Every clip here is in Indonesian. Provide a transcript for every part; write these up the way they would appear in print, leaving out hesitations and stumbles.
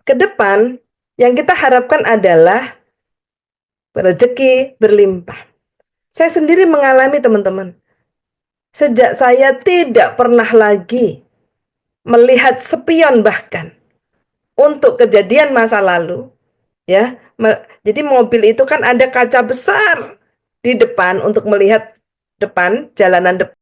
ke depan yang kita harapkan adalah rezeki berlimpah. Saya sendiri mengalami teman-teman, sejak saya tidak pernah lagi melihat spion bahkan untuk kejadian masa lalu, ya. Jadi mobil itu kan ada kaca besar di depan untuk melihat depan, jalanan depan.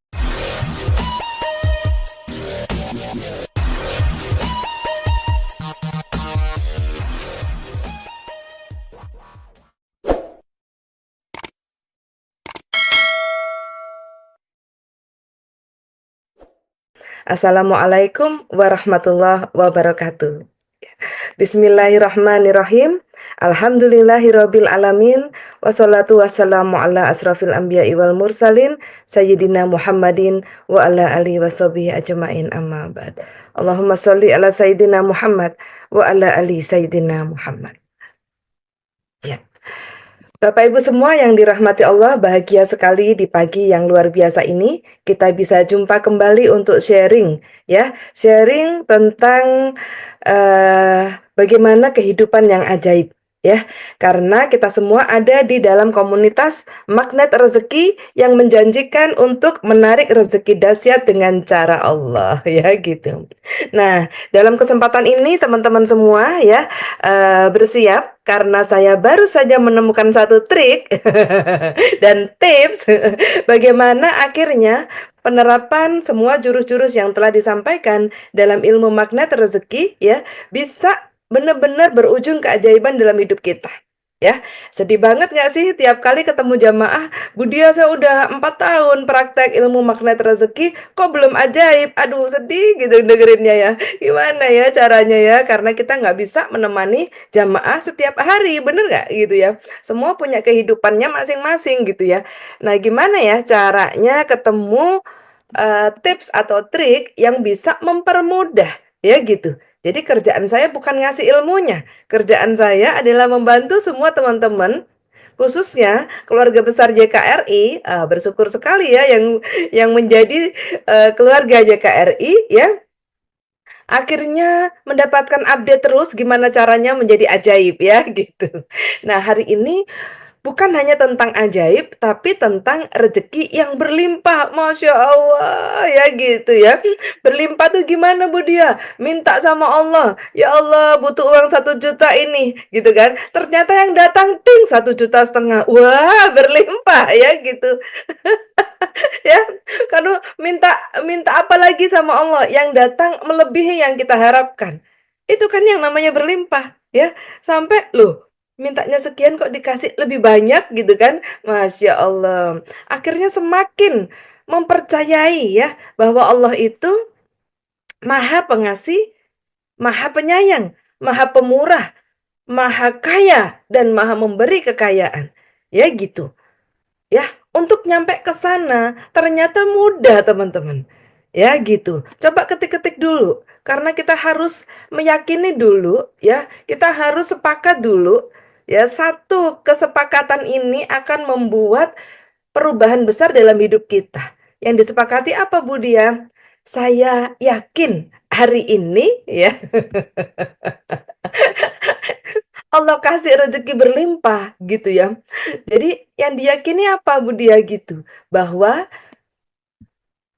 Assalamualaikum warahmatullahi wabarakatuh. Bismillahirrahmanirrahim. Alhamdulillahirabbil alamin. Wassalatu wassalamu ala asrafil anbiya'i wal mursalin sayyidina Muhammadin wa ala alihi washabihi ajmain, amma ba'd. Allahumma sholli ala sayyidina Muhammad wa ala ali sayyidina Muhammad. Ya. Bapak Ibu semua yang dirahmati Allah, bahagia sekali di pagi yang luar biasa ini kita bisa jumpa kembali untuk sharing, ya, sharing tentang bagaimana kehidupan yang ajaib, ya. Karena kita semua ada di dalam komunitas magnet rezeki yang menjanjikan untuk menarik rezeki dahsyat dengan cara Allah, ya gitu. Nah, dalam kesempatan ini teman-teman semua ya, bersiap karena saya baru saja menemukan satu trik dan tips bagaimana akhirnya penerapan semua jurus-jurus yang telah disampaikan dalam ilmu magnet rezeki ya bisa benar-benar berujung keajaiban dalam hidup kita. Ya, sedih banget nggak sih tiap kali ketemu jamaah, Bu Dia saya udah 4 tahun praktek ilmu magnet rezeki, kok belum ajaib? Aduh sedih gitu dengerinnya ya. Gimana ya caranya ya? Karena kita nggak bisa menemani jamaah setiap hari, bener nggak gitu ya? Semua punya kehidupannya masing-masing gitu ya. Nah gimana ya caranya ketemu tips atau trik yang bisa mempermudah ya gitu. Jadi kerjaan saya bukan ngasih ilmunya, kerjaan saya adalah membantu semua teman-teman, khususnya keluarga besar JKRI, bersyukur sekali ya yang menjadi, keluarga JKRI ya, akhirnya mendapatkan update terus gimana caranya menjadi ajaib ya gitu. Nah hari ini bukan hanya tentang ajaib, tapi tentang rezeki yang berlimpah, Masya Allah, ya gitu ya. Berlimpah tuh gimana Bu Dia? Minta sama Allah, ya Allah butuh uang 1 juta ini, gitu kan. Ternyata yang datang ting 1,5 juta. Wah berlimpah ya gitu. Ya, karena minta minta apa lagi sama Allah, yang datang melebihi yang kita harapkan. Itu kan yang namanya berlimpah, ya. Sampai, loh, mintanya sekian kok dikasih lebih banyak gitu kan. Masya Allah. Akhirnya semakin mempercayai ya bahwa Allah itu Maha Pengasih, Maha Penyayang, Maha Pemurah, Maha Kaya dan Maha Memberi kekayaan. Ya gitu. Ya, untuk nyampe ke sana ternyata mudah, teman-teman. Ya, gitu. Coba ketik-ketik dulu, karena kita harus meyakini dulu, ya. Kita harus sepakat dulu, ya. Satu kesepakatan ini akan membuat perubahan besar dalam hidup kita. Yang disepakati apa, Bu Dia? Saya yakin hari ini, ya, Allah kasih rezeki berlimpah, gitu ya. Jadi yang diyakini apa, Bu Dia, gitu? Bahwa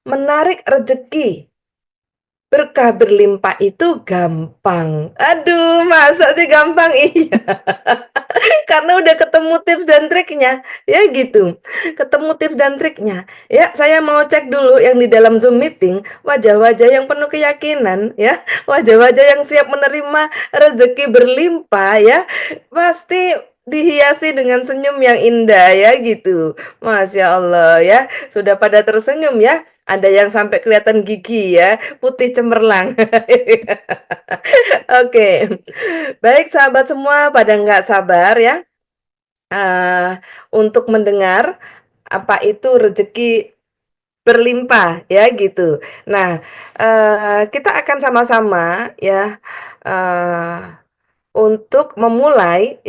menarik rezeki, berkah berlimpah itu gampang. Aduh, masa sih gampang? Iya, karena udah ketemu tips dan triknya, ya gitu. Ketemu tips dan triknya. Ya, saya mau cek dulu yang di dalam Zoom meeting, wajah-wajah yang penuh keyakinan, ya. Wajah-wajah yang siap menerima rezeki berlimpah, ya. Pasti dihiasi dengan senyum yang indah, ya gitu. Masya Allah, ya. Sudah pada tersenyum, ya. Ada yang sampai kelihatan gigi ya, putih cemerlang. Oke, baik sahabat semua pada nggak sabar ya, untuk mendengar apa itu rezeki berlimpah ya gitu. Nah, kita akan sama-sama ya, eee untuk memulai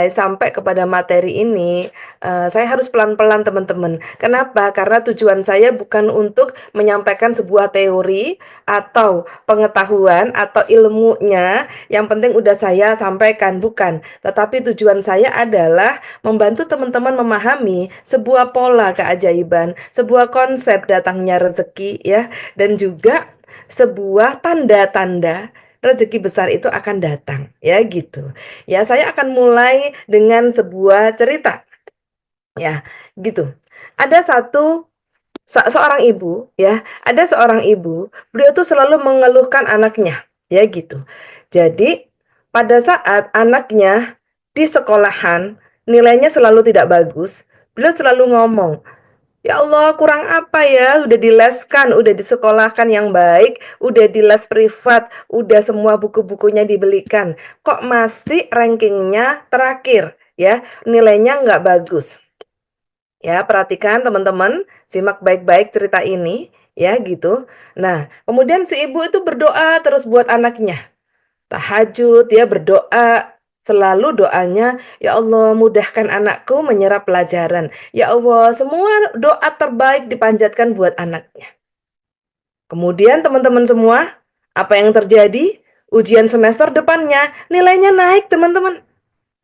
sampai kepada materi ini, saya harus pelan-pelan teman-teman. Kenapa? Karena tujuan saya bukan untuk menyampaikan sebuah teori atau pengetahuan atau ilmunya, yang penting udah saya sampaikan, bukan. Tetapi tujuan saya adalah membantu teman-teman memahami sebuah pola keajaiban, sebuah konsep datangnya rezeki ya, dan juga sebuah tanda-tanda rezeki besar itu akan datang, ya gitu. Ya, saya akan mulai dengan sebuah cerita, ya, gitu. Ada seorang ibu, ya, ada seorang ibu, beliau tuh selalu mengeluhkan anaknya, ya gitu. Jadi, pada saat anaknya di sekolahan nilainya selalu tidak bagus, beliau selalu ngomong, "Ya Allah, kurang apa ya? Udah dileskan, udah disekolahkan yang baik, udah di les privat, udah semua buku-bukunya dibelikan. Kok masih rankingnya terakhir ya? Nilainya nggak bagus." Ya, perhatikan teman-teman, simak baik-baik cerita ini ya gitu. Nah, kemudian si ibu itu berdoa terus buat anaknya. Tahajud, ya berdoa, selalu doanya, "Ya Allah, mudahkan anakku menyerap pelajaran. Ya Allah, semua doa terbaik dipanjatkan buat anaknya." Kemudian teman-teman semua, apa yang terjadi? Ujian semester depannya nilainya naik, teman-teman.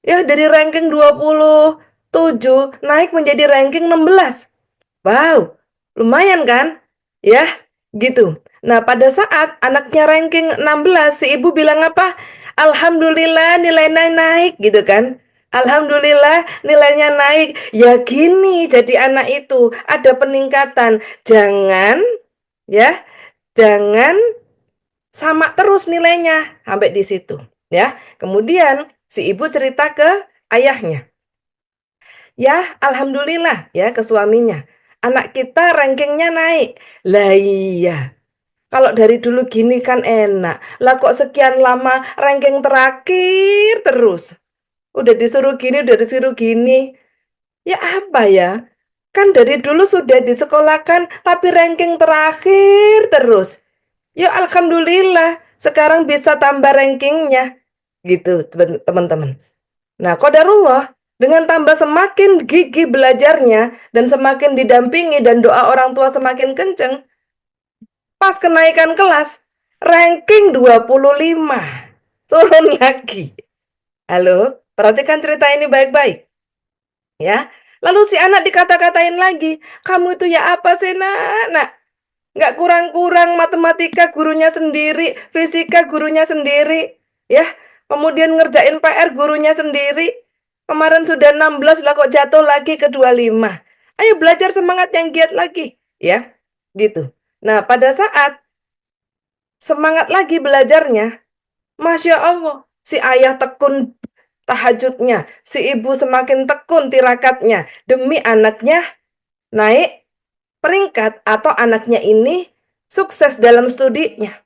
Ya, dari ranking 27 naik menjadi ranking 16. Wow, lumayan kan? Ya, gitu. Nah, pada saat anaknya ranking 16, si ibu bilang apa? "Alhamdulillah nilainya naik," gitu kan. "Alhamdulillah nilainya naik." Ya gini, jadi anak itu ada peningkatan. Jangan ya, jangan sama terus nilainya sampai di situ, ya. Kemudian si ibu cerita ke ayahnya. Ya, alhamdulillah ya ke suaminya. "Anak kita rankingnya naik." Lah iya, kalau dari dulu gini kan enak. Lah kok sekian lama ranking terakhir terus. Udah disuruh gini, udah disuruh gini. Ya apa ya? Kan dari dulu sudah disekolahkan tapi ranking terakhir terus. Ya alhamdulillah, sekarang bisa tambah rankingnya. Gitu teman-teman. Nah, qadarullah, dengan tambah semakin gigih belajarnya dan semakin didampingi dan doa orang tua semakin kenceng, pas kenaikan kelas, ranking 25, turun lagi. Halo, perhatikan cerita ini baik-baik, ya. Lalu si anak dikata-katain lagi, "Kamu itu ya apa sih, nak? Nggak kurang-kurang matematika gurunya sendiri, fisika gurunya sendiri, ya. Kemudian ngerjain PR gurunya sendiri. Kemarin sudah 16 lah kok jatuh lagi ke 25. Ayo belajar semangat yang giat lagi, ya." Gitu. Nah, pada saat semangat lagi belajarnya, Masya Allah, si ayah tekun tahajudnya, si ibu semakin tekun tirakatnya demi anaknya naik peringkat atau anaknya ini sukses dalam studinya,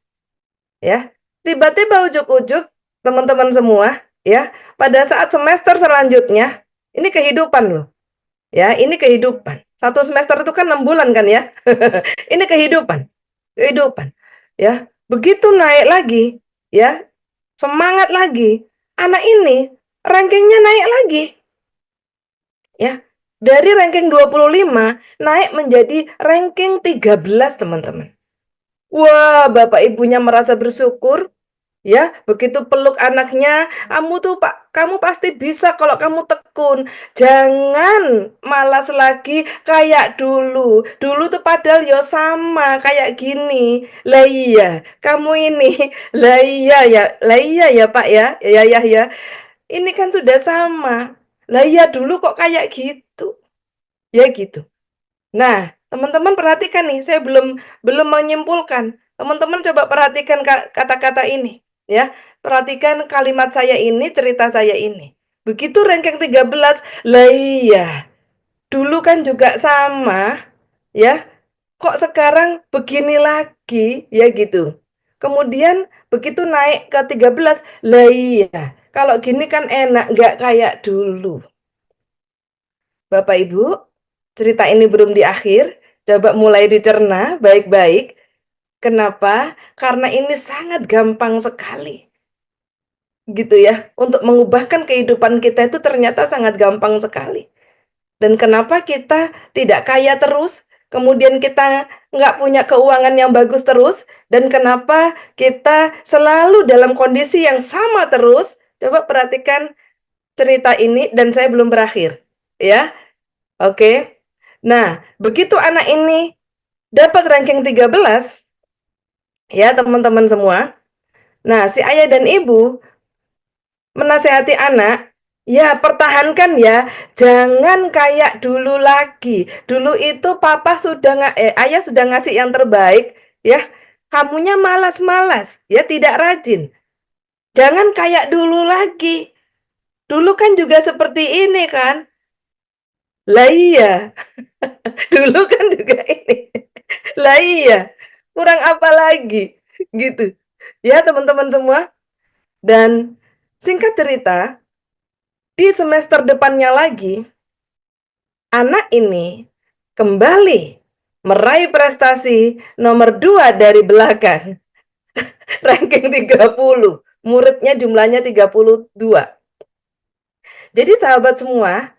ya. Tiba-tiba ujuk-ujuk teman-teman semua, ya, pada saat semester selanjutnya, ini kehidupan loh, ya, ini kehidupan. Satu semester itu kan 6 bulan kan ya. Ini kehidupan, kehidupan, ya. Begitu naik lagi, ya, semangat lagi, anak ini rankingnya naik lagi, ya. Dari ranking 25 naik menjadi ranking 13 teman-teman. Wah, bapak ibunya merasa bersyukur, ya, begitu peluk anaknya, "Kamu tuh Pak, kamu pasti bisa kalau kamu tekun. Jangan malas lagi kayak dulu. Dulu tuh padahal ya sama kayak gini. Lah iya, kamu ini, lah iya ya Pak ya, ya. Ini kan sudah sama. Lah iya dulu kok kayak gitu." Ya gitu. Nah, teman-teman perhatikan nih, saya belum belum menyimpulkan. Teman-teman coba perhatikan kata-kata ini, ya. Perhatikan kalimat saya ini, cerita saya ini. Begitu ranking 13, lah iya, dulu kan juga sama, ya. Kok sekarang begini lagi, ya gitu. Kemudian begitu naik ke 13, lah iya, kalau gini kan enak, nggak kayak dulu. Bapak Ibu, cerita ini belum di akhir, coba mulai dicerna baik-baik. Kenapa? Karena ini sangat gampang sekali. gitu ya, untuk mengubahkan kehidupan kita itu ternyata sangat gampang sekali. Dan kenapa kita tidak kaya terus, kemudian kita nggak punya keuangan yang bagus terus, dan kenapa kita selalu dalam kondisi yang sama terus? Coba perhatikan cerita ini dan saya belum berakhir, ya. Oke. Nah, begitu anak ini dapat ranking 13, ya teman-teman semua. Nah, si ayah dan ibu menasehati anak, ya pertahankan ya, jangan kayak dulu lagi. Dulu itu papa sudah ayah sudah ngasih yang terbaik, ya. Kamunya malas-malas, ya tidak rajin. Jangan kayak dulu lagi. Dulu kan juga seperti ini kan? Lah iya, dulu kan juga ini. Lah iya, kurang apa lagi? Gitu. Ya teman-teman semua. Dan singkat cerita, di semester depannya lagi, anak ini kembali meraih prestasi nomor 2 dari belakang. Ranking 30. Muridnya jumlahnya 32. Jadi sahabat semua,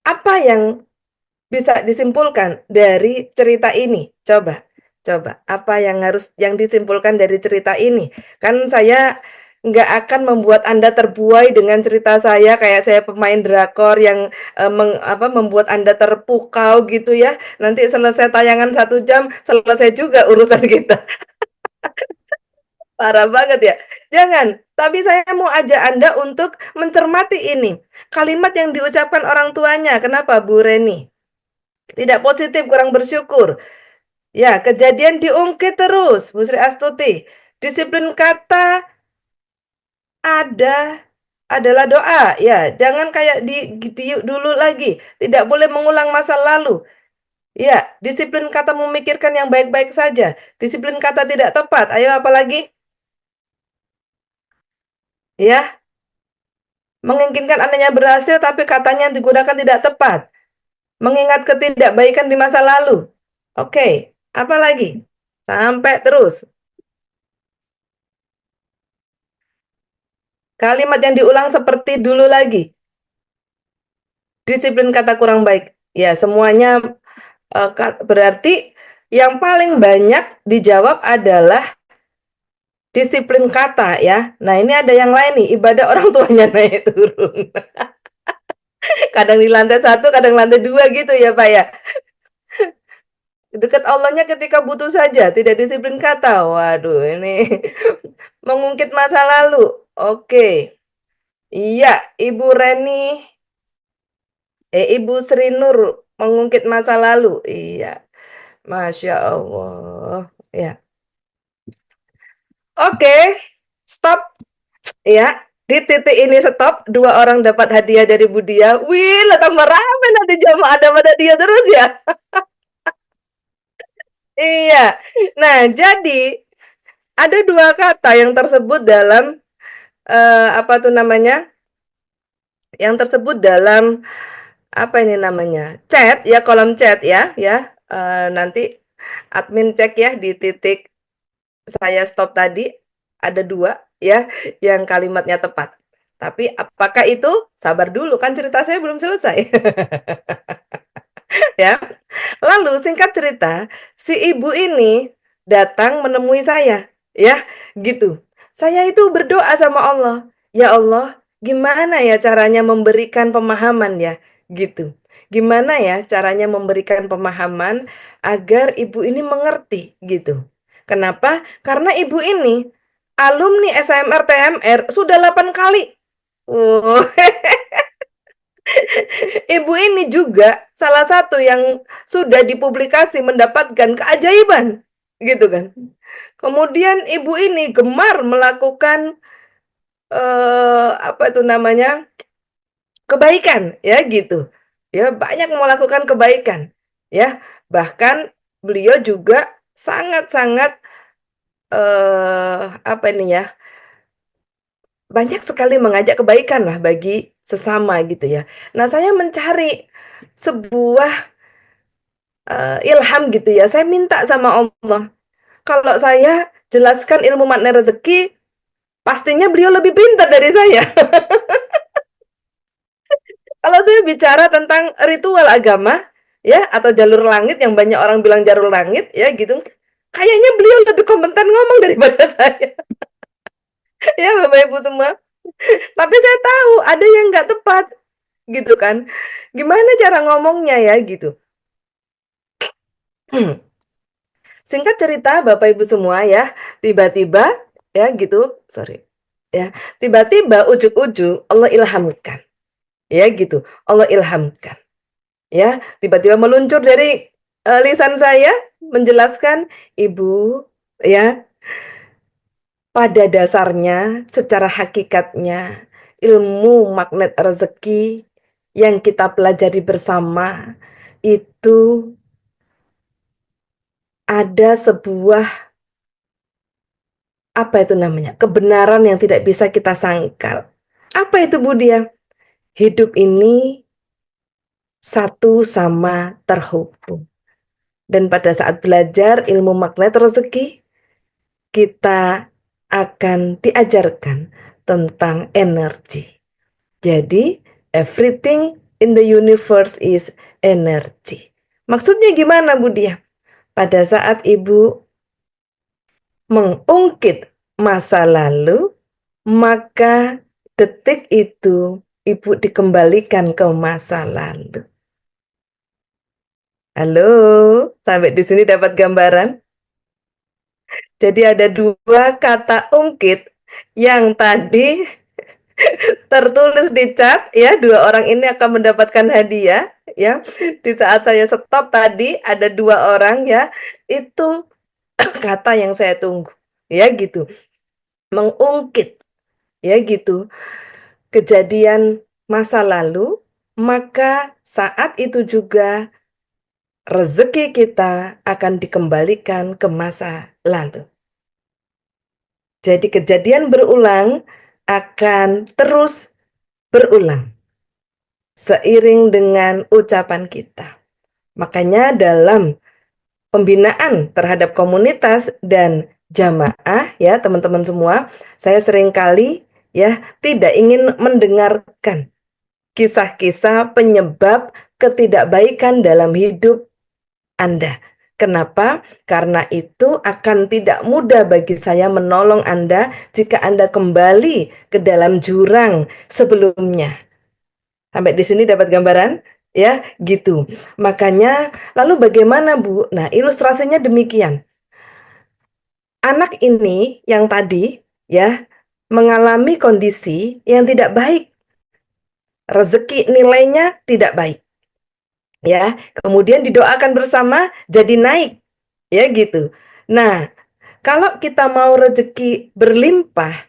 apa yang bisa disimpulkan dari cerita ini? Coba, coba. Apa yang yang disimpulkan dari cerita ini? Kan saya nggak akan membuat Anda terbuai dengan cerita saya kayak saya pemain drakor yang membuat Anda terpukau gitu ya. Nanti selesai tayangan 1 jam, selesai juga urusan kita. Parah banget ya. Jangan. Tapi saya mau ajak Anda untuk mencermati ini. Kalimat yang diucapkan orang tuanya. Kenapa, Bu Reni? Tidak positif, kurang bersyukur. Ya, kejadian diungkit terus, Bu Sri Astuti. Disiplin kata ada adalah doa. Ya, jangan kayak di dulu lagi. Tidak boleh mengulang masa lalu. Ya, disiplin kata memikirkan yang baik-baik saja. Disiplin kata tidak tepat. Ayo apa lagi? Ya, menginginkan anaknya berhasil tapi katanya yang digunakan tidak tepat. Mengingat ketidakbaikan di masa lalu. Oke, apa lagi? Sampai terus. Kalimat yang diulang seperti dulu lagi. Disiplin kata kurang baik. Ya, semuanya berarti yang paling banyak dijawab adalah disiplin kata ya. Nah, ini ada yang lain nih, ibadah orang tuanya naik turun. Kadang di lantai 1, kadang lantai 2 gitu ya, Pak ya. Dekat Allahnya ketika butuh saja, tidak disiplin kata. Waduh, ini mengungkit masa lalu. Oke. Iya, Ibu Reni, Ibu Sri Nur mengungkit masa lalu. Iya, Masya Allah. Ya. Oke, stop. Ya, di titik ini stop. 2 orang dapat hadiah dari Bu Dia. Wih, lah tambah rame nanti jamaah ada pada dia terus ya. Iya. Nah, jadi ada 2 kata yang tersebut dalam apa tuh namanya? Yang tersebut dalam apa ini namanya? Chat ya, kolom chat ya, ya. Nanti admin cek ya di titik saya stop tadi ada 2 ya yang kalimatnya tepat. Tapi apakah itu? Sabar dulu kan cerita saya belum selesai. Ya. Lalu singkat cerita, si ibu ini datang menemui saya, ya, gitu. Saya itu berdoa sama Allah, "Ya Allah, gimana ya caranya memberikan pemahaman ya?" Gitu. Gimana ya caranya memberikan pemahaman agar ibu ini mengerti, gitu. Kenapa? Karena ibu ini alumni SMR TMR sudah 8 kali. Oh. Ibu ini juga salah satu yang sudah dipublikasi mendapatkan keajaiban, gitu kan. Kemudian ibu ini gemar melakukan, apa itu namanya, kebaikan, ya gitu. Ya, banyak melakukan kebaikan, ya. Bahkan beliau juga sangat-sangat, apa ini ya, banyak sekali mengajak kebaikan lah bagi sesama gitu ya. Nah, saya mencari sebuah ilham gitu ya, saya minta sama Allah, kalau saya jelaskan ilmu makna rezeki, pastinya beliau lebih pintar dari saya. Kalau saya bicara tentang ritual agama, ya, atau jalur langit yang banyak orang bilang jalur langit, ya gitu, kayaknya beliau lebih kompeten ngomong daripada saya. Ya, Bapak Ibu semua. Tapi saya tahu ada yang nggak tepat, gitu kan. Gimana cara ngomongnya ya, gitu. Singkat cerita, Bapak Ibu semua ya, tiba-tiba, ya gitu, sorry, ya, tiba-tiba ujug-ujug Allah ilhamkan, ya gitu, Allah ilhamkan. Ya, tiba-tiba meluncur dari lisan saya menjelaskan, Ibu, ya, pada dasarnya, secara hakikatnya, ilmu magnet rezeki yang kita pelajari bersama itu ada sebuah apa itu namanya? Kebenaran yang tidak bisa kita sangkal. Apa itu Budia? Hidup ini satu sama terhubung. Dan pada saat belajar ilmu magnet rezeki, kita akan diajarkan tentang energi. Jadi, everything in the universe is energy. Maksudnya gimana, Budia? Pada saat Ibu mengungkit masa lalu, maka detik itu Ibu dikembalikan ke masa lalu. Halo, sampai di sini dapat gambaran? Jadi ada dua kata ungkit yang tadi tertulis di chat ya, dua orang ini akan mendapatkan hadiah ya. Di saat saya stop tadi ada dua orang ya, itu kata yang saya tunggu. Ya gitu. Mengungkit ya gitu. Kejadian masa lalu, maka saat itu juga rezeki kita akan dikembalikan ke masa lalu. Jadi kejadian berulang akan terus berulang seiring dengan ucapan kita. Makanya dalam pembinaan terhadap komunitas dan jamaah ya teman-teman semua, saya seringkali ya tidak ingin mendengarkan kisah-kisah penyebab ketidakbaikan dalam hidup Anda. Kenapa? Karena itu akan tidak mudah bagi saya menolong Anda jika Anda kembali ke dalam jurang sebelumnya. Sampai di sini dapat gambaran? Ya, gitu. Makanya, lalu bagaimana, Bu? Nah, ilustrasinya demikian. Anak ini yang tadi, ya, mengalami kondisi yang tidak baik. Rezeki nilainya tidak baik. Ya, kemudian didoakan bersama jadi naik. Ya, gitu. Nah, kalau kita mau rezeki berlimpah,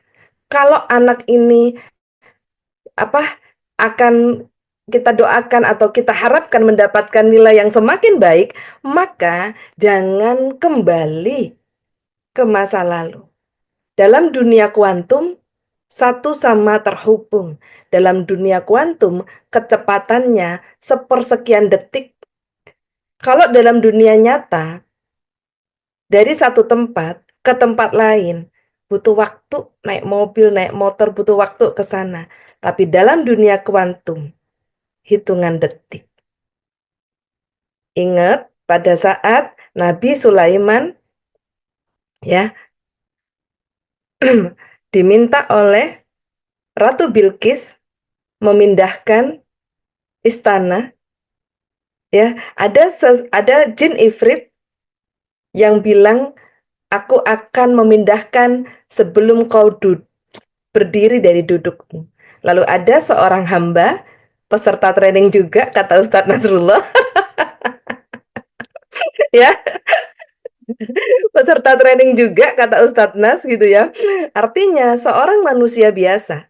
kalau anak ini apa akan kita doakan atau kita harapkan mendapatkan nilai yang semakin baik, maka jangan kembali ke masa lalu. Dalam dunia kuantum, satu sama terhubung. Dalam dunia kuantum, kecepatannya sepersekian detik. Kalau dalam dunia nyata, dari satu tempat ke tempat lain, butuh waktu, naik mobil, naik motor, butuh waktu ke sana. Tapi dalam dunia kuantum, hitungan detik. Ingat pada saat Nabi Sulaiman ya diminta oleh Ratu Bilqis memindahkan istana ya, ada jin ifrit yang bilang aku akan memindahkan sebelum kau berdiri dari dudukmu. Lalu ada seorang hamba peserta training juga kata Ustadz Nasrullah ya, peserta training juga kata Ustadz Nas gitu ya. Artinya seorang manusia biasa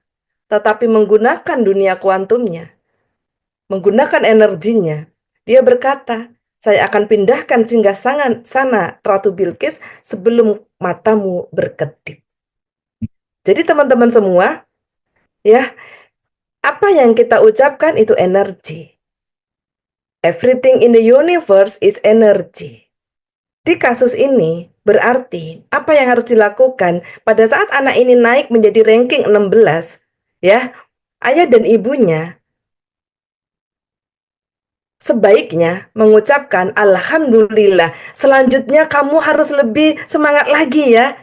tetapi menggunakan dunia kuantumnya, menggunakan energinya. Dia berkata, saya akan pindahkan singgah sana Ratu Bilqis sebelum matamu berkedip. Jadi teman-teman semua, ya, apa yang kita ucapkan itu energi. Everything in the universe is energy. Di kasus ini, berarti apa yang harus dilakukan pada saat anak ini naik menjadi ranking 16, ya, ayah dan ibunya sebaiknya mengucapkan alhamdulillah. Selanjutnya kamu harus lebih semangat lagi ya.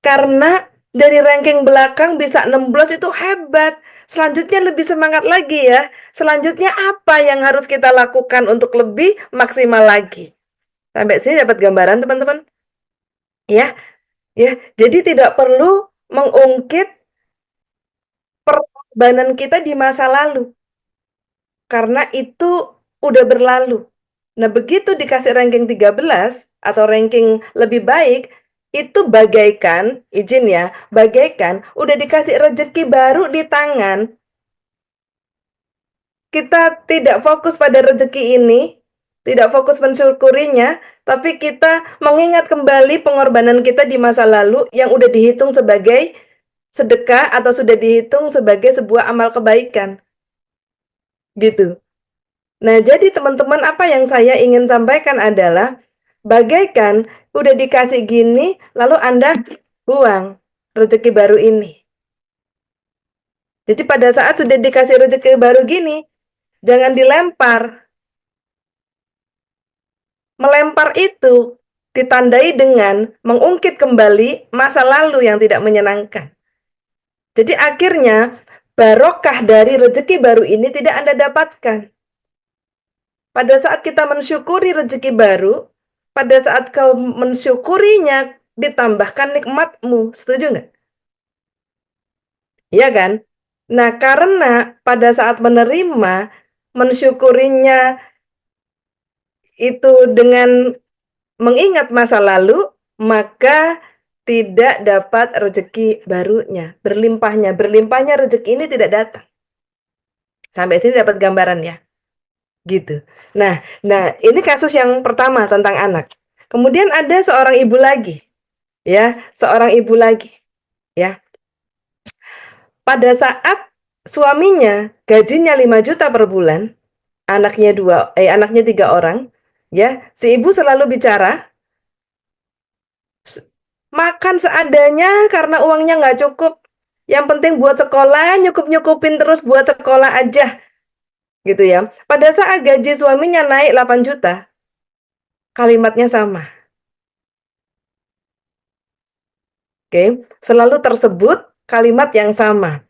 Karena dari ranking belakang bisa 16 itu hebat. Selanjutnya lebih semangat lagi ya. Selanjutnya apa yang harus kita lakukan untuk lebih maksimal lagi? Sampai sini dapat gambaran teman-teman? Ya, ya. Jadi tidak perlu mengungkit pengorbanan kita di masa lalu. Karena itu udah berlalu. Nah, begitu dikasih ranking 13 atau ranking lebih baik, itu bagaikan, izin ya, bagaikan udah dikasih rezeki baru di tangan. Kita tidak fokus pada rezeki ini, tidak fokus mensyukurinya, tapi kita mengingat kembali pengorbanan kita di masa lalu yang udah dihitung sebagai sedekah atau sudah dihitung sebagai sebuah amal kebaikan. Gitu. Nah, jadi teman-teman apa yang saya ingin sampaikan adalah bagaikan udah dikasih gini, lalu Anda buang rezeki baru ini. Jadi pada saat sudah dikasih rezeki baru gini, jangan dilempar. Melempar itu ditandai dengan mengungkit kembali masa lalu yang tidak menyenangkan. Jadi akhirnya barokah dari rezeki baru ini tidak Anda dapatkan. Pada saat kita mensyukuri rezeki baru, pada saat kau mensyukurinya, ditambahkan nikmatmu. Setuju nggak? Iya kan? Nah, karena pada saat menerima, mensyukurinya itu dengan mengingat masa lalu, maka tidak dapat rezeki barunya, berlimpahnya. Berlimpahnya rezeki ini tidak datang. Sampai sini dapat gambaran ya. Gitu. Nah, ini kasus yang pertama tentang anak. Kemudian ada seorang ibu lagi, ya, seorang ibu lagi, ya. Pada saat suaminya gajinya 5 juta per bulan, anaknya 3 orang, ya, si ibu selalu bicara, makan seadanya karena uangnya nggak cukup. Yang penting buat sekolah, nyukup-nyukupin terus buat sekolah aja, gitu ya. Pada saat gaji suaminya naik 8 juta, kalimatnya sama. Oke, selalu tersebut kalimat yang sama,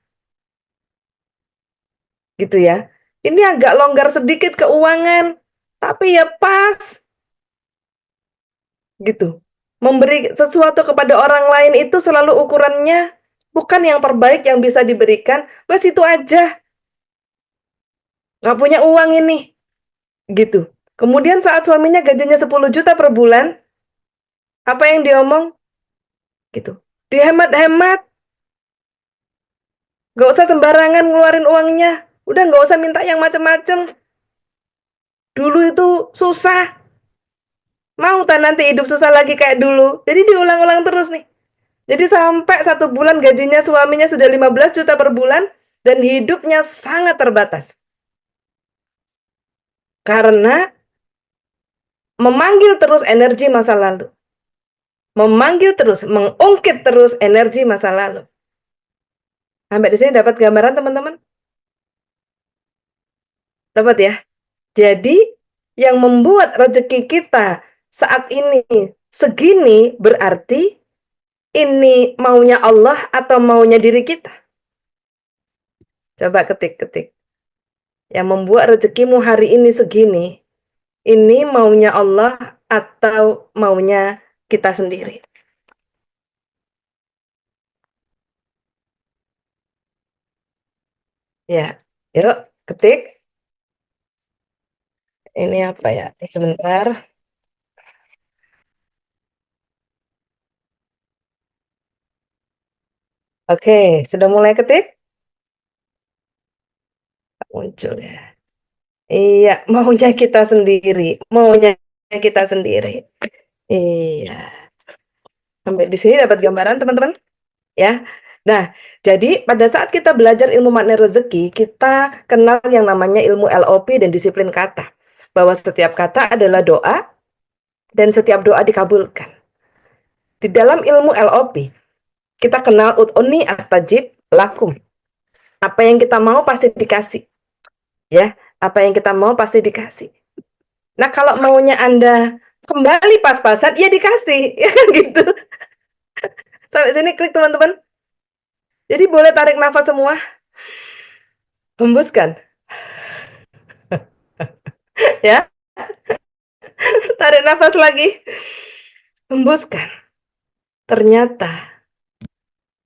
gitu ya. Ini agak longgar sedikit keuangan, tapi ya pas, gitu. Memberi sesuatu kepada orang lain itu selalu ukurannya bukan yang terbaik yang bisa diberikan, wes itu aja, nggak punya uang ini, gitu. Kemudian saat suaminya gajinya 10 juta per bulan, apa yang diomong? Gitu. Dihemat-hemat, nggak usah sembarangan ngeluarin uangnya, udah nggak usah minta yang macem-macem. Dulu itu susah, mau tak nanti hidup susah lagi kayak dulu. Jadi diulang-ulang terus nih. Jadi sampai 1 bulan gajinya suaminya sudah 15 juta per bulan dan hidupnya sangat terbatas. Karena memanggil terus energi masa lalu. Memanggil terus, mengungkit terus energi masa lalu. Sampai di sini dapat gambaran teman-teman? Dapat ya? Jadi yang membuat rezeki kita saat ini segini berarti ini maunya Allah atau maunya diri kita? Coba ketik-ketik. Yang membuat rezekimu hari ini segini, ini maunya Allah atau maunya kita sendiri? Ya, yuk ketik. Ini apa ya? Sebentar. Oke, sudah mulai ketik? Muncul ya. Iya, maunya kita sendiri. Maunya kita sendiri. Iya. Sampai di sini dapat gambaran teman-teman? Ya. Nah, jadi pada saat kita belajar ilmu makna rezeki, kita kenal yang namanya ilmu LOP dan disiplin kata. Bahwa setiap kata adalah doa, dan setiap doa dikabulkan. Di dalam ilmu LOP, kita kenal ud'uni astajib lakum. Apa yang kita mau pasti dikasih. Ya, apa yang kita mau pasti dikasih. Nah, kalau maunya Anda kembali pas-pasan, ya dikasih. Ya kan gitu. Sampai sini klik teman-teman. Jadi boleh tarik nafas semua. Hembuskan. Ya, tarik nafas lagi. Hembuskan. Ternyata,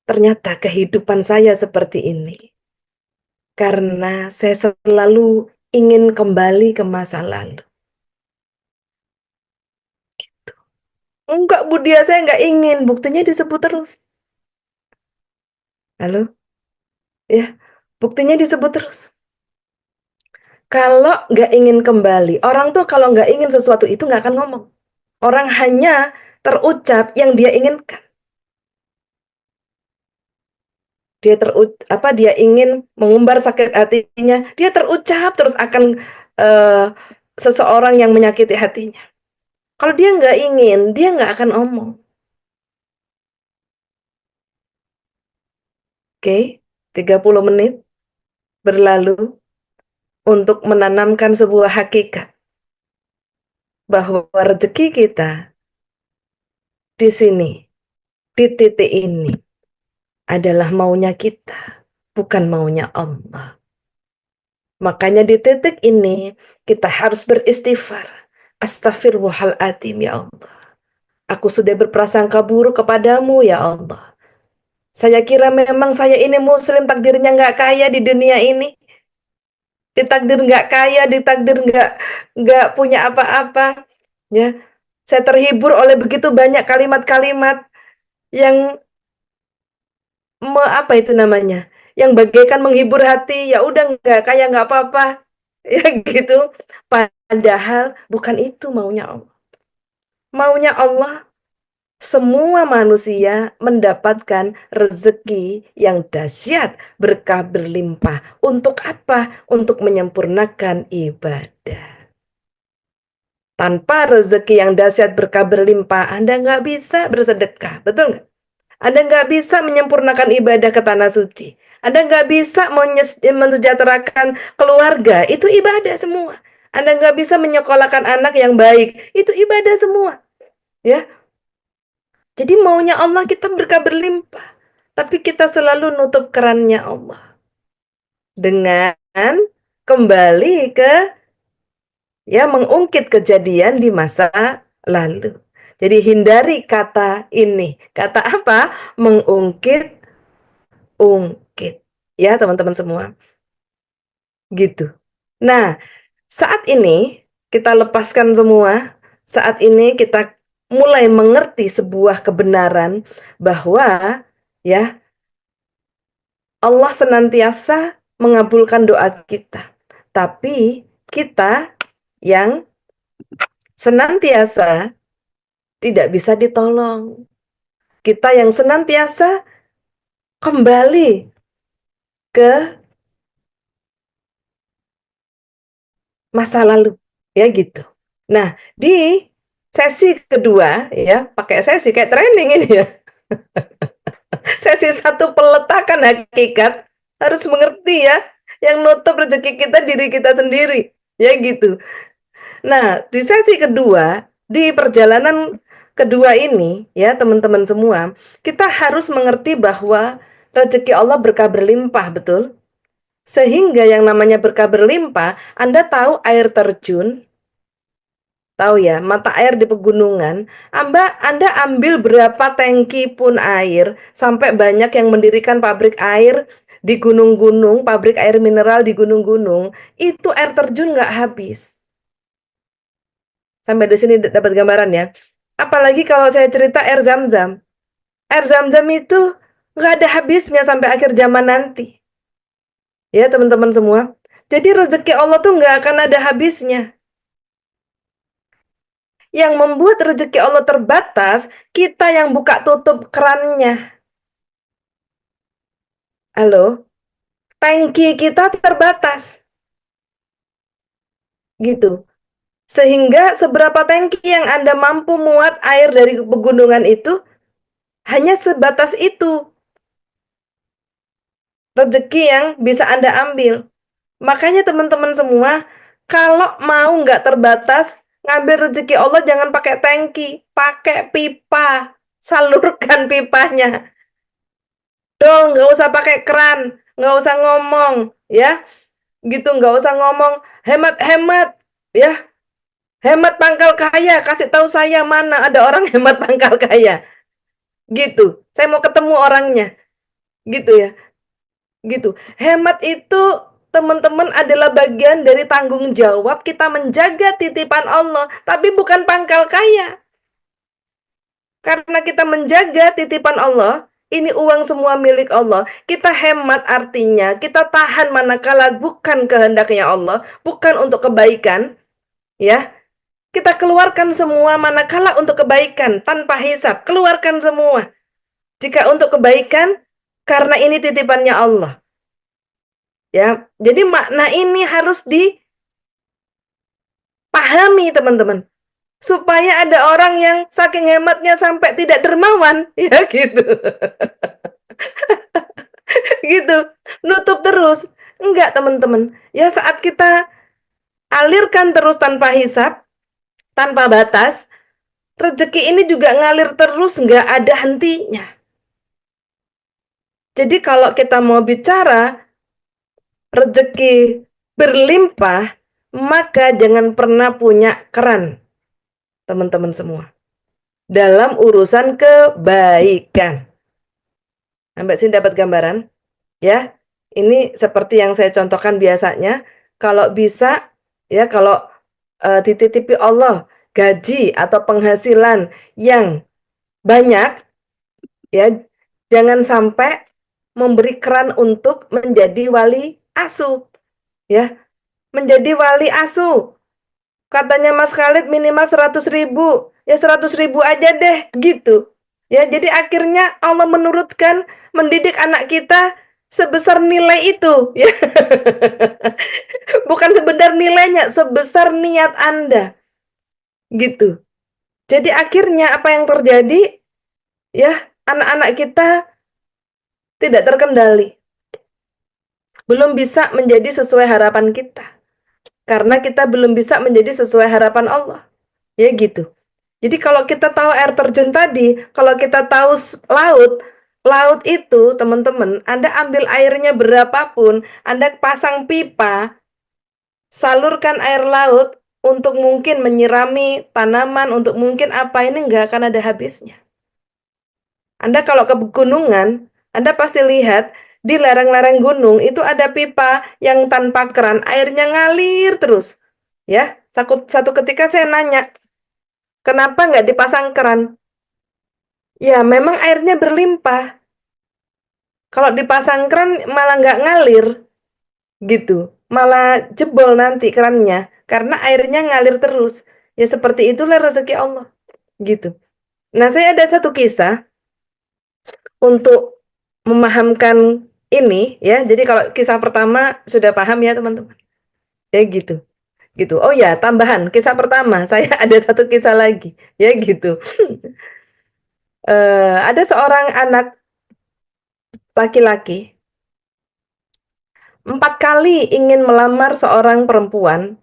ternyata kehidupan saya seperti ini. Karena saya selalu ingin kembali ke masa lalu. Enggak, Budia, saya enggak ingin. Buktinya disebut terus. Halo? Ya, buktinya disebut terus. Kalau nggak ingin kembali, orang tuh kalau nggak ingin sesuatu itu nggak akan ngomong. Orang hanya terucap yang dia inginkan. Dia ingin mengumbar sakit hatinya, dia terucap terus akan seseorang yang menyakiti hatinya. Kalau dia nggak ingin, dia nggak akan omong. Oke, 30 menit berlalu untuk menanamkan sebuah hakikat bahwa rezeki kita di sini, di titik ini adalah maunya kita, bukan maunya Allah. Makanya di titik ini kita harus beristighfar. Astaghfirullahaladzim ya Allah. Aku sudah berprasangka buruk kepadamu ya Allah. Saya kira memang saya ini muslim, takdirnya nggak kaya di dunia ini. Ditakdir nggak kaya, ditakdir nggak punya apa-apa. Ya, saya terhibur oleh begitu banyak kalimat-kalimat yang apa itu namanya? Yang bagaikan menghibur hati, ya udah nggak kaya nggak apa-apa. Ya gitu. Padahal bukan itu maunya Allah. Maunya Allah semua manusia mendapatkan rezeki yang dahsyat, berkah berlimpah. Untuk apa? Untuk menyempurnakan ibadah. Tanpa rezeki yang dahsyat, berkah berlimpah, Anda nggak bisa bersedekah. Betul nggak? Anda nggak bisa menyempurnakan ibadah ke tanah suci. Anda nggak bisa mensejahterakan keluarga. Itu ibadah semua. Anda nggak bisa menyekolahkan anak yang baik. Itu ibadah semua. Ya, jadi maunya Allah kita berkah berlimpah. Tapi kita selalu nutup kerannya Allah. Dengan kembali ke, ya, mengungkit kejadian di masa lalu. Jadi hindari kata ini. Kata apa? Mengungkit, ungkit. Ya, teman-teman semua. Gitu. Nah, saat ini kita lepaskan semua. Saat ini kita mulai mengerti sebuah kebenaran bahwa, ya, Allah senantiasa mengabulkan doa kita. Tapi kita yang senantiasa tidak bisa ditolong. Kita yang senantiasa kembali ke masa lalu, ya gitu. Nah, di sesi kedua, ya, pakai sesi kayak training ini ya. Sesi satu, peletakan hakikat, harus mengerti ya, yang nutup rezeki kita diri kita sendiri, ya gitu. Nah, di sesi kedua, di perjalanan kedua ini, ya teman-teman semua, kita harus mengerti bahwa rezeki Allah berkah berlimpah, betul? Sehingga yang namanya berkah berlimpah, Anda tahu air terjun, tahu ya, mata air di pegunungan, Anda ambil berapa tangki pun air, sampai banyak yang mendirikan pabrik air di gunung-gunung, pabrik air mineral di gunung-gunung, itu air terjun nggak habis. Sampai di sini dapat gambaran ya. Apalagi kalau saya cerita air zam-zam. Air zam-zam itu nggak ada habisnya sampai akhir zaman nanti. Ya teman-teman semua. Jadi rezeki Allah tuh nggak akan ada habisnya. Yang membuat rezeki Allah terbatas, kita yang buka tutup kerannya. Halo? Tangki kita terbatas. Gitu. Sehingga seberapa tangki yang Anda mampu muat air dari pegunungan itu, hanya sebatas itu rezeki yang bisa Anda ambil. Makanya teman-teman semua, kalau mau nggak terbatas, ngambil rezeki Allah jangan pakai tangki, pakai pipa. Salurkan pipanya. Dong, nggak usah pakai keran, nggak usah ngomong, ya. Gitu, nggak usah ngomong, hemat-hemat, ya. Hemat pangkal kaya, kasih tahu saya mana ada orang hemat pangkal kaya. Gitu. Saya mau ketemu orangnya. Gitu ya. Gitu. Hemat itu teman-teman adalah bagian dari tanggung jawab kita menjaga titipan Allah, tapi bukan pangkal kaya. Karena kita menjaga titipan Allah, ini uang semua milik Allah. Kita hemat artinya, kita tahan manakala bukan kehendaknya Allah, bukan untuk kebaikan, ya. Kita keluarkan semua manakala untuk kebaikan, tanpa hisap. Keluarkan semua. Jika untuk kebaikan, karena ini titipannya Allah. Ya, jadi makna ini harus dipahami teman-teman. Supaya ada orang yang saking hematnya sampai tidak dermawan, ya gitu. Gitu. Nutup terus. Enggak teman-teman. Ya saat kita alirkan terus tanpa hisap, tanpa batas, rezeki ini juga ngalir terus, nggak ada hentinya. Jadi kalau kita mau bicara rezeki berlimpah, maka jangan pernah punya keran, teman-teman semua. Dalam urusan kebaikan. Mbak Sin dapat gambaran? Ya, ini seperti yang saya contohkan biasanya, kalau bisa, ya kalau dititipi Allah gaji atau penghasilan yang banyak, ya jangan sampai memberi keran untuk menjadi wali asuh, ya menjadi wali asuh. Katanya Mas Khalid minimal 100.000, ya 100.000 aja deh, gitu. Ya, jadi akhirnya Allah menurutkan mendidik anak kita sebesar nilai itu, ya. Bukan sebentar nilainya, sebesar niat Anda, gitu. Jadi akhirnya apa yang terjadi? Ya, anak-anak kita tidak terkendali. Belum bisa menjadi sesuai harapan kita. Karena kita belum bisa menjadi sesuai harapan Allah. Ya gitu. Jadi kalau kita tahu air terjun tadi, kalau kita tahu laut, laut itu teman-teman, Anda ambil airnya berapapun, Anda pasang pipa, salurkan air laut untuk mungkin menyirami tanaman, untuk mungkin apa ini nggak akan ada habisnya. Anda kalau ke gunungan, Anda pasti lihat di lereng-lereng gunung itu ada pipa yang tanpa keran, airnya ngalir terus. Ya, satu ketika saya nanya, kenapa nggak dipasang keran? Ya, memang airnya berlimpah. Kalau dipasang keran malah nggak ngalir, gitu. Malah jebol nanti kerannya, karena airnya ngalir terus. Ya seperti itulah rezeki Allah, gitu. Nah, saya ada satu kisah untuk memahamkan ini, ya. Jadi kalau kisah pertama sudah paham ya teman-teman. Ya gitu. Gitu. Oh ya, tambahan kisah pertama, saya ada satu kisah lagi, ya gitu. Ada seorang anak laki-laki 4 kali ingin melamar seorang perempuan,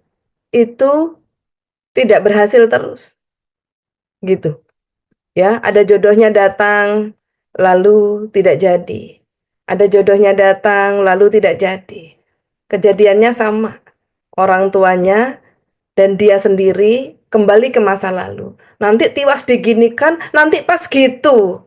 itu tidak berhasil terus, gitu. Ya, ada jodohnya datang, lalu tidak jadi. Ada jodohnya datang, lalu tidak jadi. Kejadiannya sama. Orang tuanya dan dia sendiri kembali ke masa lalu. Nanti tiwas diginikan, nanti pas gitu.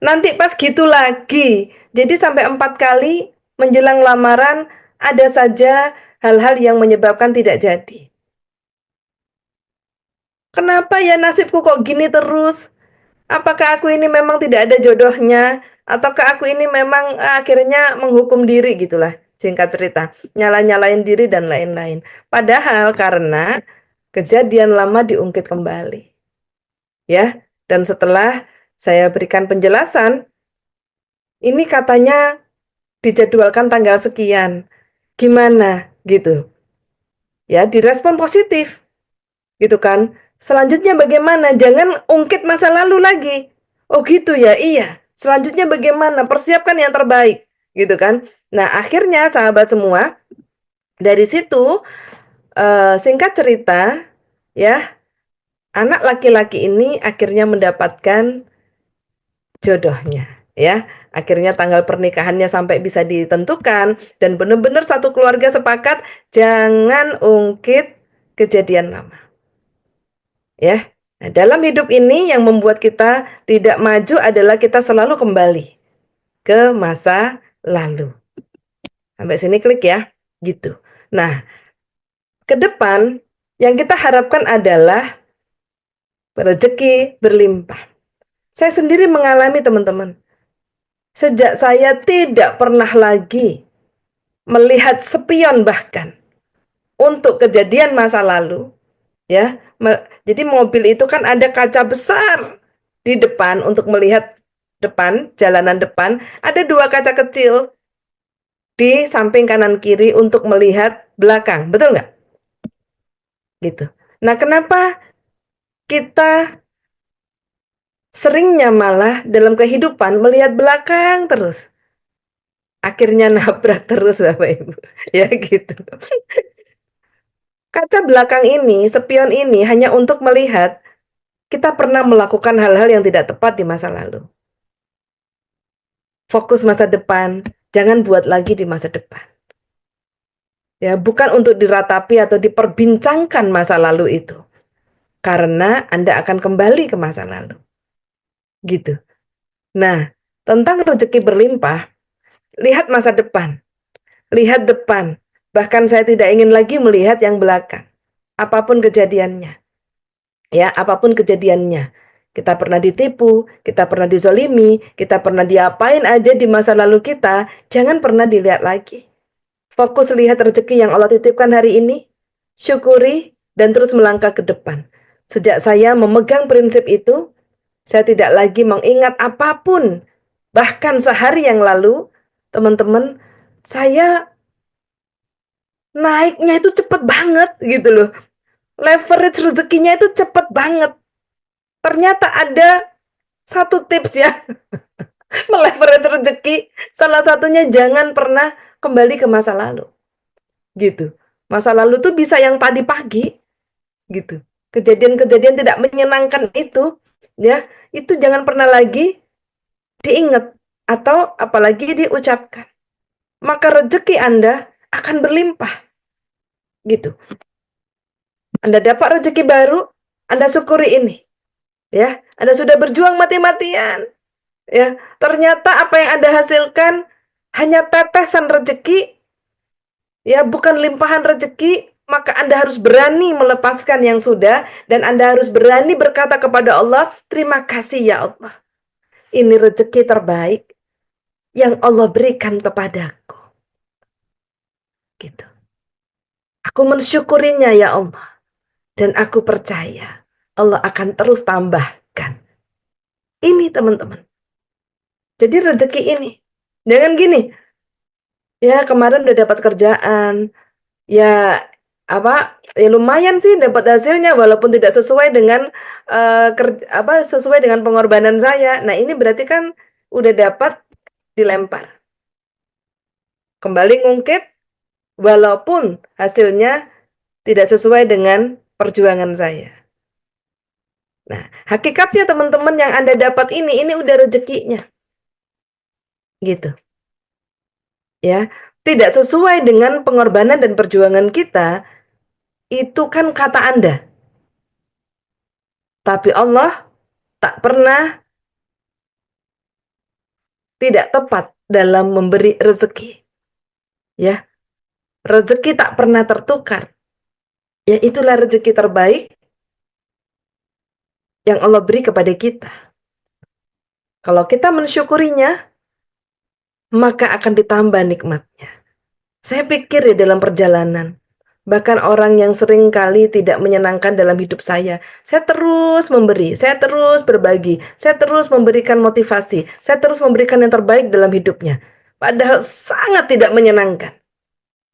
Nanti pas gitu lagi. Jadi sampai 4 kali menjelang lamaran ada saja hal-hal yang menyebabkan tidak jadi. Kenapa ya nasibku kok gini terus? Apakah aku ini memang tidak ada jodohnya? Ataukah aku ini memang akhirnya menghukum diri gitulah, singkat cerita. Nyala-nyalain diri dan lain-lain. Padahal karena kejadian lama diungkit kembali. Ya, dan setelah saya berikan penjelasan, ini katanya dijadwalkan tanggal sekian. Gimana? Gitu. Ya, direspon positif. gitu kan. Selanjutnya bagaimana? Jangan ungkit masa lalu lagi. Oh gitu ya, iya. Selanjutnya bagaimana? Persiapkan yang terbaik, gitu kan. Nah, akhirnya sahabat semua, dari situ singkat cerita, ya, anak laki-laki ini akhirnya mendapatkan jodohnya, ya. Akhirnya tanggal pernikahannya sampai bisa ditentukan dan benar-benar satu keluarga sepakat jangan ungkit kejadian lama. Ya. Nah, dalam hidup ini yang membuat kita tidak maju adalah kita selalu kembali ke masa lalu. Sampai sini klik ya. Gitu. Nah, ke depan yang kita harapkan adalah rezeki berlimpah. Saya sendiri mengalami teman-teman. Sejak saya tidak pernah lagi melihat spion bahkan untuk kejadian masa lalu, ya. Jadi mobil itu kan ada kaca besar di depan untuk melihat depan, jalanan depan, ada dua kaca kecil di samping kanan kiri untuk melihat belakang, betul nggak? Gitu. Nah, kenapa kita seringnya malah dalam kehidupan melihat belakang terus? Akhirnya nabrak terus Bapak Ibu, ya gitu. Kaca belakang ini, spion ini hanya untuk melihat kita pernah melakukan hal-hal yang tidak tepat di masa lalu. Fokus masa depan, jangan buat lagi di masa depan. Ya, bukan untuk diratapi atau diperbincangkan masa lalu itu. Karena Anda akan kembali ke masa lalu. Gitu. Nah, tentang rezeki berlimpah, lihat masa depan. Lihat depan. Bahkan saya tidak ingin lagi melihat yang belakang. Apapun kejadiannya. Ya, apapun kejadiannya. Kita pernah ditipu, kita pernah dizolimi, kita pernah diapain aja di masa lalu kita, jangan pernah dilihat lagi. Fokus lihat rezeki yang Allah titipkan hari ini, syukuri, dan terus melangkah ke depan. Sejak saya memegang prinsip itu, saya tidak lagi mengingat apapun. Bahkan sehari yang lalu, teman-teman, saya naiknya itu cepet banget gitu loh. Leverage rezekinya itu cepet banget. Ternyata ada satu tips ya, meleverage rezeki. Salah satunya jangan pernah kembali ke masa lalu. Gitu. Masa lalu tuh bisa yang tadi pagi gitu. Kejadian-kejadian tidak menyenangkan itu, ya, itu jangan pernah lagi diingat atau apalagi diucapkan. Maka rezeki Anda akan berlimpah. Gitu. Anda dapat rezeki baru, Anda syukuri ini. Ya, Anda sudah berjuang mati-matian. Ya, ternyata apa yang Anda hasilkan hanya tetesan rezeki, ya, bukan limpahan rezeki, maka Anda harus berani melepaskan yang sudah dan Anda harus berani berkata kepada Allah, "Terima kasih ya Allah. Ini rezeki terbaik yang Allah berikan kepadaku." Gitu. Aku mensyukurinya ya Allah dan aku percaya Allah akan terus tambahkan. Ini teman-teman. Jadi rezeki ini. Jangan gini, ya kemarin udah dapat kerjaan, ya ya lumayan sih dapat hasilnya walaupun tidak sesuai dengan sesuai dengan pengorbanan saya. Nah, ini berarti kan udah dapat dilempar. Kembali ngungkit walaupun hasilnya tidak sesuai dengan perjuangan saya. Nah, hakikatnya teman-teman yang Anda dapat ini udah rezekinya. Gitu. Ya, tidak sesuai dengan pengorbanan dan perjuangan kita, itu kan kata Anda. Tapi Allah tak pernah tidak tepat dalam memberi rezeki. Ya, rezeki tak pernah tertukar. Ya, itulah rezeki terbaik yang Allah beri kepada kita. Kalau kita mensyukurinya, maka akan ditambah nikmatnya. Saya pikir ya dalam perjalanan, bahkan orang yang sering kali tidak menyenangkan dalam hidup saya terus memberi, saya terus berbagi, saya terus memberikan motivasi, saya terus memberikan yang terbaik dalam hidupnya. Padahal sangat tidak menyenangkan.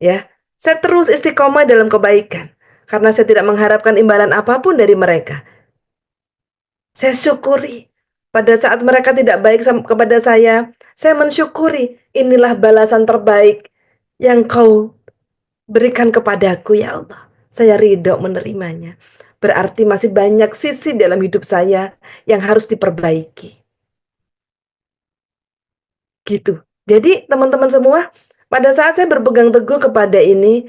Ya, saya terus istiqomah dalam kebaikan. karena saya tidak mengharapkan imbalan apapun dari mereka. Saya syukuri. Pada saat mereka tidak baik kepada saya mensyukuri. Inilah balasan terbaik yang kau berikan kepadaku, ya Allah. Saya ridho menerimanya. Berarti masih banyak sisi dalam hidup saya yang harus diperbaiki. Gitu. Jadi teman-teman semua, pada saat saya berpegang teguh kepada ini,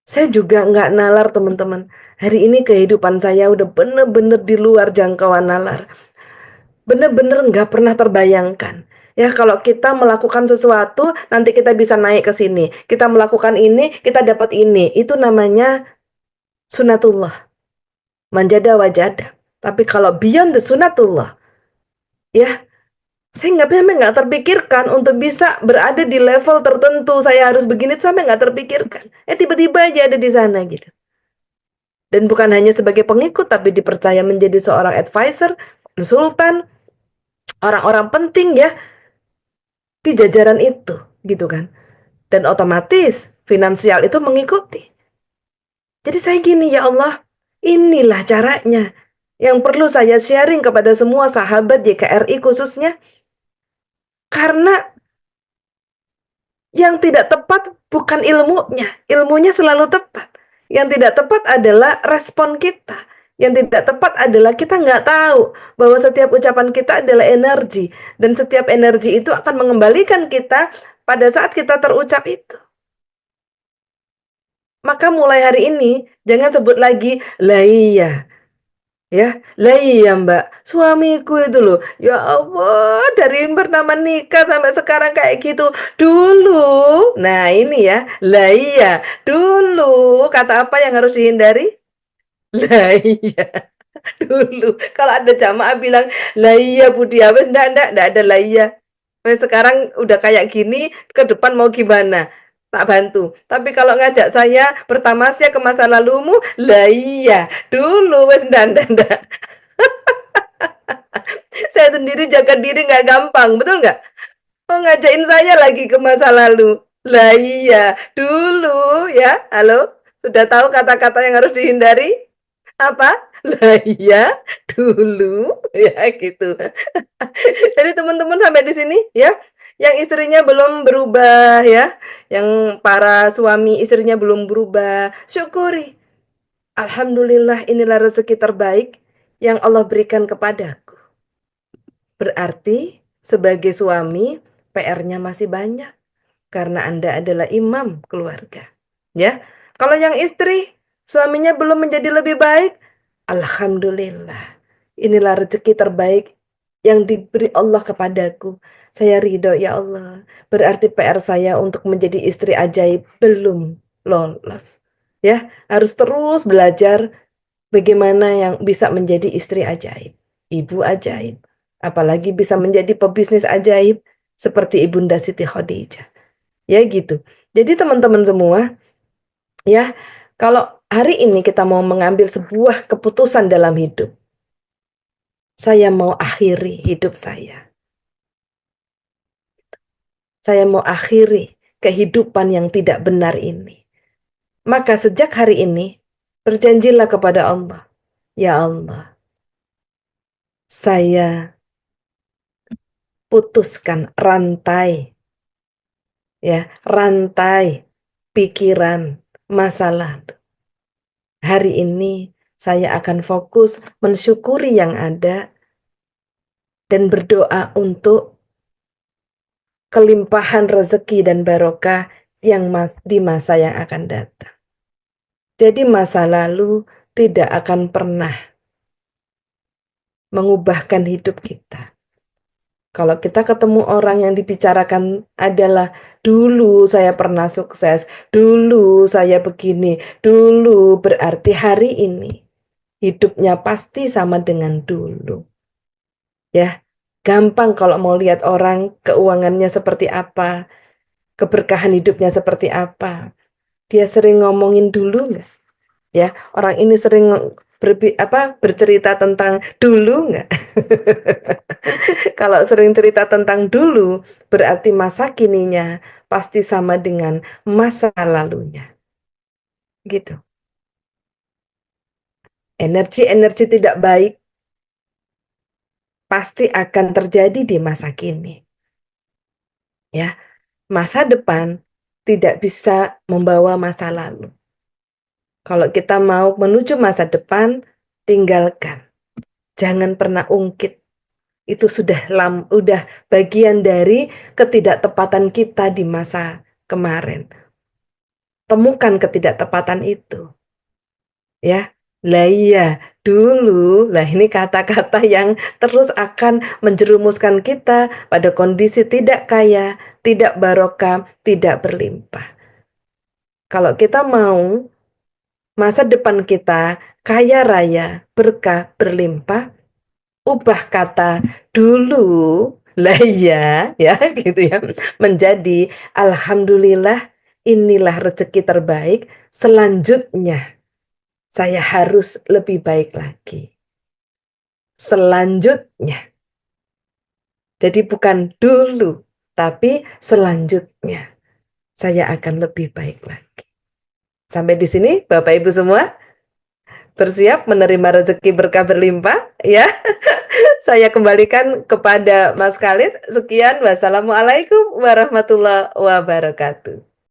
saya juga nggak nalar teman-teman. Hari ini kehidupan saya udah bener-bener di luar jangkauan nalar. Bener-bener nggak pernah terbayangkan. Ya, kalau kita melakukan sesuatu, nanti kita bisa naik ke sini. Kita melakukan ini, kita dapat ini. Itu namanya sunatullah. Manjada wajada. Tapi kalau beyond the sunatullah, ya, saya nggak terpikirkan untuk bisa berada di level tertentu. Saya harus begini, sampai nggak terpikirkan. Tiba-tiba aja ada di sana gitu. Dan bukan hanya sebagai pengikut, tapi dipercaya menjadi seorang advisor, konsultan, orang-orang penting ya di jajaran itu, gitu kan. Dan otomatis finansial itu mengikuti. Jadi saya gini, ya Allah, inilah caranya yang perlu saya sharing kepada semua sahabat YKRI khususnya. Karena yang tidak tepat bukan ilmunya, ilmunya selalu tepat. Yang tidak tepat adalah respon kita. Yang tidak tepat adalah kita nggak tahu bahwa setiap ucapan kita adalah energi. Dan setiap energi itu akan mengembalikan kita pada saat kita terucap itu. Maka mulai hari ini, jangan sebut lagi, lah iya. Ya, lah iya Mbak, suamiku itu loh, ya Allah, dari pertama nikah sampai sekarang kayak gitu. Dulu, nah ini ya, lah iya, dulu, kata apa yang harus dihindari? Lah iya, dulu. Kalau ada jamaah bilang, lah iya Budi, wes enggak ada lah iya. Wes sekarang udah kayak gini, ke depan mau gimana? Tak bantu. Tapi kalau ngajak saya bertamasya ke masa lalumu, lah iya, dulu wes enggak. Saya sendiri jaga diri nggak gampang, betul nggak? Oh, ngajain saya lagi ke masa lalu. Lah iya, dulu ya. Halo, sudah tahu kata-kata yang harus dihindari? Apa? Lah iya, dulu ya gitu. Jadi teman-teman sampai di sini ya. Yang istrinya belum berubah ya, yang para suami istrinya belum berubah, syukuri. Alhamdulillah, inilah rezeki terbaik yang Allah berikan kepadaku. Berarti sebagai suami PR-nya masih banyak karena Anda adalah imam keluarga. Ya. Kalau yang istri suaminya belum menjadi lebih baik, alhamdulillah. Inilah rezeki terbaik yang diberi Allah kepadaku. Saya ridho ya Allah. Berarti PR saya untuk menjadi istri ajaib belum lolos. Ya, harus terus belajar bagaimana yang bisa menjadi istri ajaib, ibu ajaib, apalagi bisa menjadi pebisnis ajaib seperti Ibunda Siti Khadijah. Ya gitu. Jadi teman-teman semua, ya, kalau hari ini kita mau mengambil sebuah keputusan dalam hidup, saya mau akhiri hidup saya. Saya mau akhiri kehidupan yang tidak benar ini. Maka sejak hari ini, berjanjilah kepada Allah, ya Allah, saya putuskan rantai, ya, rantai pikiran masalah. Hari ini saya akan fokus mensyukuri yang ada dan berdoa untuk kelimpahan rezeki dan barokah yang di masa yang akan datang. Jadi masa lalu tidak akan pernah mengubahkan hidup kita. Kalau kita ketemu orang yang dibicarakan adalah dulu saya pernah sukses, dulu saya begini, dulu berarti hari ini hidupnya pasti sama dengan dulu. Ya, gampang kalau mau lihat orang keuangannya seperti apa, keberkahan hidupnya seperti apa. Dia sering ngomongin dulu nggak? Ya, orang ini sering bercerita tentang dulu nggak? Kalau sering cerita tentang dulu, berarti masa kininya pasti sama dengan masa lalunya. Gitu. Energi-energi tidak baik pasti akan terjadi di masa kini, ya. Masa depan tidak bisa membawa masa lalu. Kalau kita mau menuju masa depan, tinggalkan. Jangan pernah ungkit. Itu udah bagian dari ketidaktepatan kita di masa kemarin. Temukan ketidaktepatan itu, ya. Lah iya, dulu, lah ini kata-kata yang terus akan menjerumuskan kita pada kondisi tidak kaya, tidak barokah, tidak berlimpah. Kalau kita mau masa depan kita kaya raya, berkah, berlimpah, ubah kata dulu, lah iya, ya gitu ya, menjadi alhamdulillah inilah rezeki terbaik, selanjutnya saya harus lebih baik lagi. Selanjutnya. Jadi bukan dulu, tapi selanjutnya saya akan lebih baik lagi. Sampai di sini Bapak Ibu semua bersiap menerima rezeki berkah berlimpah ya. Saya kembalikan kepada Mas Khalid. Sekian, wassalamualaikum warahmatullahi wabarakatuh.